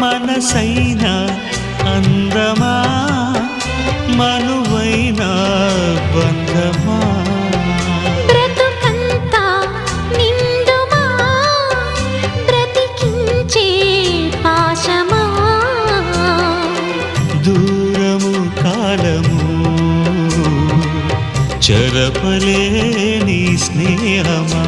మనసైన అందమా మనువైన బంధమా బ్రతుకంతా నిండుమా బ్రతికించే పాశమా దూరము కాలము చెరపలేని స్నేహమా